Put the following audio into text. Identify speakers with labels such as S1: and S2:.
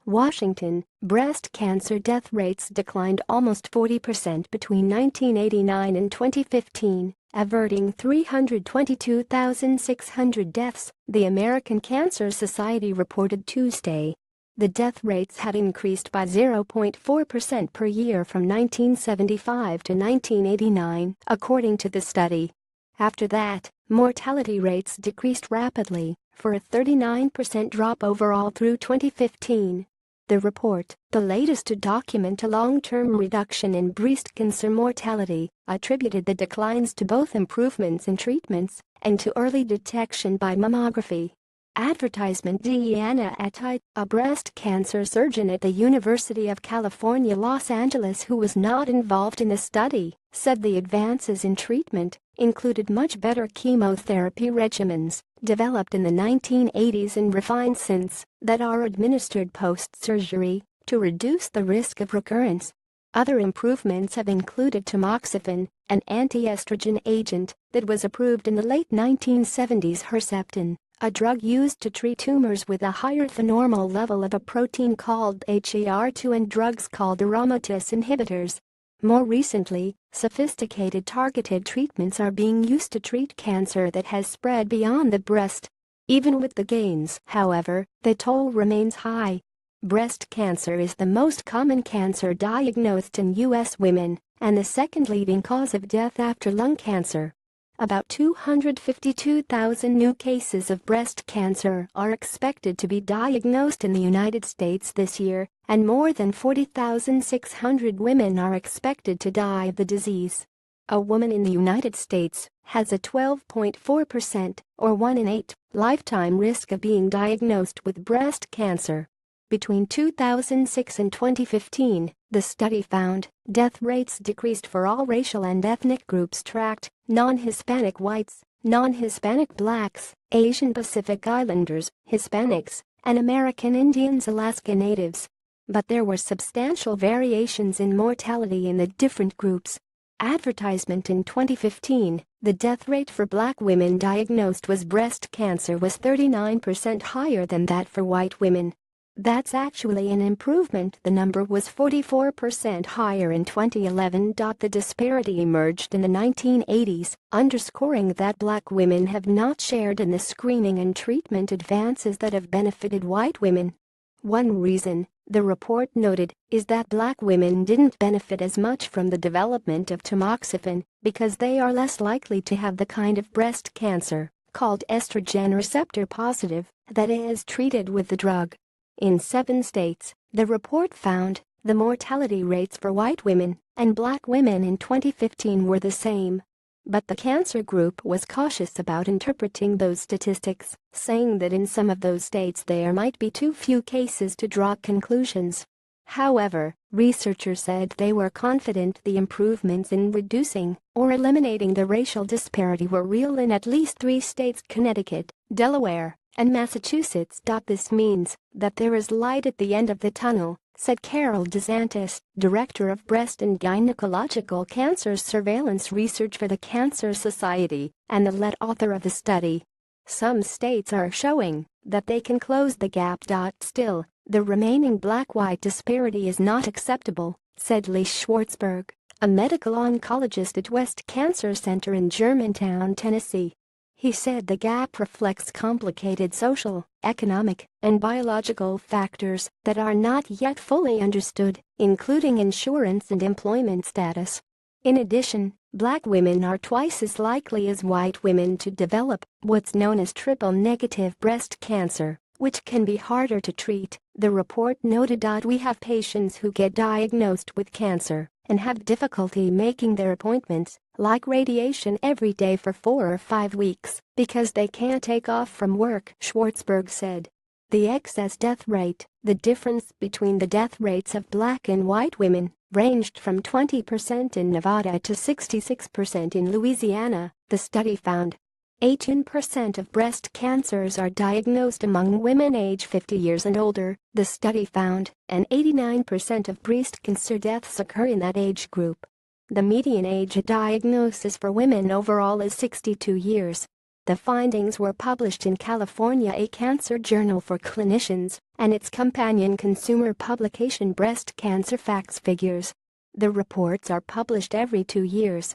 S1: Washington, breast cancer death rates declined almost 40% between 1989 and 2015, averting 322,600 deaths, the American Cancer Society reported Tuesday. The death rates had increased by 0.4% per year from 1975 to 1989, according to the study. After that, mortality rates decreased rapidly, for a 39% drop overall through 2015. The report, the latest to document a long-term reduction in breast cancer mortality, attributed the declines to both improvements in treatments and to early detection by mammography. Advertisement. Deanna Attai, a breast cancer surgeon at the University of California, Los Angeles who was not involved in the study, said the advances in treatment included much better chemotherapy regimens developed in the 1980s and refined since that are administered post-surgery to reduce the risk of recurrence. Other improvements have included tamoxifen, an anti-estrogen agent that was approved in the late 1970s, Herceptin, a drug used to treat tumors with a higher than normal level of a protein called HER2, and drugs called aromatase inhibitors. More recently, sophisticated targeted treatments are being used to treat cancer that has spread beyond the breast. Even with the gains, however, the toll remains high. Breast cancer is the most common cancer diagnosed in U.S. women and the second leading cause of death after lung cancer. About 252,000 new cases of breast cancer are expected to be diagnosed in the United States this year, and more than 40,600 women are expected to die of the disease. A woman in the United States has a 12.4%, or 1 in 8, lifetime risk of being diagnosed with breast cancer. Between 2006 and 2015, the study found death rates decreased for all racial and ethnic groups tracked: non-Hispanic whites, non-Hispanic blacks, Asian Pacific Islanders, Hispanics, and American Indians, Alaska Natives. But there were substantial variations in mortality in the different groups. Advertisement. In 2015, the death rate for black women diagnosed with breast cancer was 39% higher than that for white women. That's actually an improvement. The number was 44% higher in 2011. The disparity emerged in the 1980s, underscoring that black women have not shared in the screening and treatment advances that have benefited white women. One reason, the report noted, is that black women didn't benefit as much from the development of tamoxifen because they are less likely to have the kind of breast cancer, called estrogen receptor positive, that is treated with the drug. In 7 states, the report found, the mortality rates for white women and black women in 2015 were the same. But the cancer group was cautious about interpreting those statistics, saying that in some of those states there might be too few cases to draw conclusions. However, researchers said they were confident the improvements in reducing or eliminating the racial disparity were real in at least 3 states: Connecticut, Delaware, and Massachusetts. This means that there is light at the end of the tunnel, said Carol DeSantis, director of breast and gynecological cancer surveillance research for the Cancer Society and the lead author of the study. Some states are showing that they can close the gap. Still, the remaining black-white disparity is not acceptable, said Lee Schwartzberg, a medical oncologist at West Cancer Center in Germantown, Tennessee. He said the gap reflects complicated social, economic, and biological factors that are not yet fully understood, including insurance and employment status. In addition, black women are twice as likely as white women to develop what's known as triple-negative breast cancer, which can be harder to treat, the report noted. We have patients who get diagnosed with cancer and have difficulty making their appointments, like radiation, every day for 4 or 5 weeks because they can't take off from work, Schwartzberg said. The excess death rate, the difference between the death rates of black and white women, ranged from 20% in Nevada to 66% in Louisiana, the study found. 18% of breast cancers are diagnosed among women age 50 years and older, the study found, and 89% of breast cancer deaths occur in that age group. The median age of diagnosis for women overall is 62 years. The findings were published in California A Cancer Journal for Clinicians and its companion consumer publication Breast Cancer Facts Figures. The reports are published every 2 years.